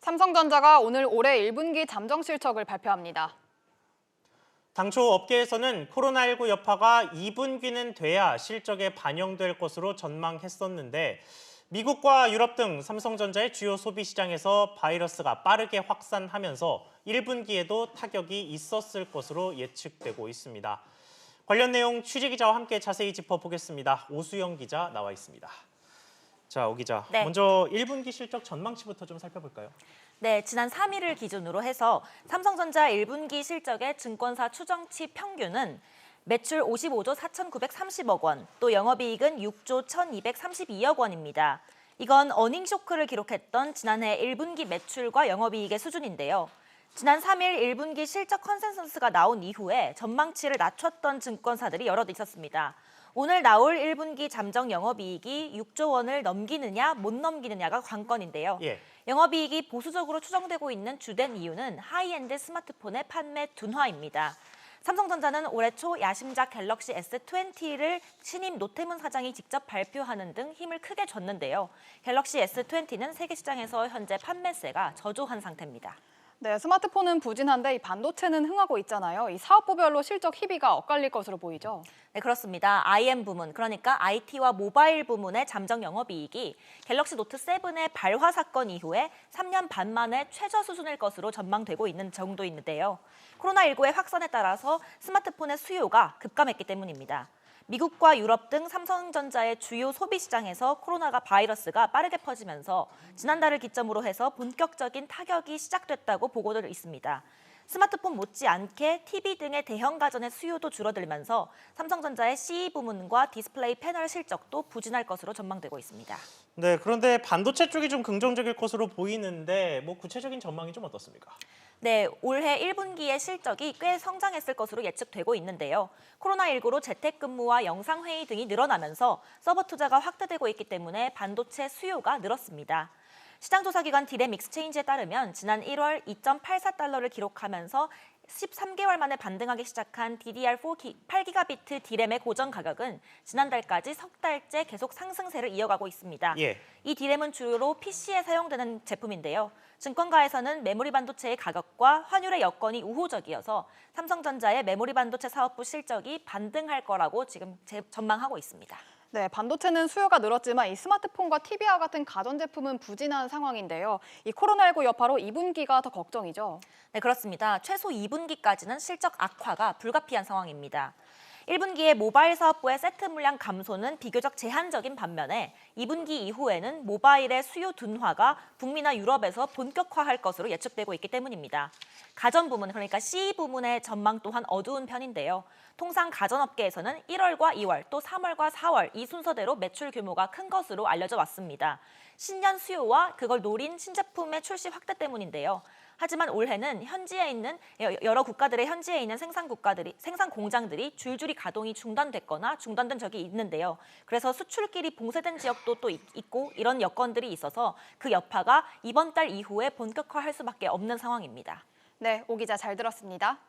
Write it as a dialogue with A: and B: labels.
A: 삼성전자가 오늘 올해 1분기 잠정 실적을 발표합니다.
B: 당초 업계에서는 코로나19 여파가 2분기는 돼야 실적에 반영될 것으로 전망했었는데 미국과 유럽 등 삼성전자의 주요 소비 시장에서 바이러스가 빠르게 확산하면서 1분기에도 타격이 있었을 것으로 예측되고 있습니다. 관련 내용 취재기자와 함께 자세히 짚어보겠습니다. 오수영 기자 나와 있습니다. 자, 오 기자,
C: 네.
B: 먼저 1분기 실적 전망치부터 좀 살펴볼까요?
C: 네, 지난 3일을 기준으로 해서 삼성전자 1분기 실적의 증권사 추정치 평균은 매출 55조 4,930억 원, 또 영업이익은 6조 1,232억 원입니다. 이건 어닝 쇼크를 기록했던 지난해 1분기 매출과 영업이익의 수준인데요. 지난 3일 1분기 실적 컨센서스가 나온 이후에 전망치를 낮췄던 증권사들이 여럿 있었습니다. 오늘 나올 1분기 잠정 영업이익이 6조 원을 넘기느냐 못 넘기느냐가 관건인데요. 영업이익이 보수적으로 추정되고 있는 주된 이유는 하이엔드 스마트폰의 판매 둔화입니다. 삼성전자는 올해 초 야심작 갤럭시 S20를 신임 노태문 사장이 직접 발표하는 등 힘을 크게 줬는데요. 갤럭시 S20는 세계 시장에서 현재 판매세가 저조한 상태입니다.
A: 네, 스마트폰은 부진한데 이 반도체는 흥하고 있잖아요. 이 사업부별로 실적 희비가 엇갈릴 것으로 보이죠.
C: 네, 그렇습니다. IM 부문, 그러니까 IT와 모바일 부문의 잠정 영업이익이 갤럭시 노트 7의 발화 사건 이후에 3년 반 만에 최저 수준일 것으로 전망되고 있는 정도인데요. 코로나19의 확산에 따라서 스마트폰의 수요가 급감했기 때문입니다. 미국과 유럽 등 삼성전자의 주요 소비 시장에서 코로나가 바이러스가 빠르게 퍼지면서 지난달을 기점으로 해서 본격적인 타격이 시작됐다고 보고들 있습니다. 스마트폰 못지않게 TV 등의 대형 가전의 수요도 줄어들면서 삼성전자의 CE 부문과 디스플레이 패널 실적도 부진할 것으로 전망되고 있습니다.
B: 네, 그런데 반도체 쪽이 좀 긍정적일 것으로 보이는데 구체적인 전망이 좀 어떻습니까?
C: 네, 올해 1분기의 실적이 꽤 성장했을 것으로 예측되고 있는데요. 코로나19로 재택근무와 영상회의 등이 늘어나면서 서버 투자가 확대되고 있기 때문에 반도체 수요가 늘었습니다. 시장조사기관 디램 익스체인지에 따르면 지난 1월 2.84달러를 기록하면서 13개월 만에 반등하기 시작한 DDR4 8기가비트 디램의 고정 가격은 지난달까지 석 달째 계속 상승세를 이어가고 있습니다. 이 디램은 주로 PC에 사용되는 제품인데요. 증권가에서는 메모리 반도체의 가격과 환율의 여건이 우호적이어서 삼성전자의 메모리 반도체 사업부 실적이 반등할 거라고 지금 전망하고 있습니다.
A: 네, 반도체는 수요가 늘었지만 이 스마트폰과 TV와 같은 가전제품은 부진한 상황인데요. 이 코로나19 여파로 2분기가 더 걱정이죠.
C: 네, 그렇습니다. 최소 2분기까지는 실적 악화가 불가피한 상황입니다. 1분기에 모바일 사업부의 세트 물량 감소는 비교적 제한적인 반면에 2분기 이후에는 모바일의 수요 둔화가 북미나 유럽에서 본격화할 것으로 예측되고 있기 때문입니다. 가전 부문, 그러니까 CE 부문의 전망 또한 어두운 편인데요. 통상 가전업계에서는 1월과 2월, 또 3월과 4월 이 순서대로 매출 규모가 큰 것으로 알려져 왔습니다. 신년 수요와 그걸 노린 신제품의 출시 확대 때문인데요. 하지만 올해는 현지에 있는 여러 국가들의 현지에 있는 생산 공장들이 줄줄이 가동이 중단됐거나 중단된 적이 있는데요. 그래서 수출길이 봉쇄된 지역도 또 있고 이런 여건들이 있어서 그 여파가 이번 달 이후에 본격화할 수밖에 없는 상황입니다.
A: 네, 오 기자 잘 들었습니다.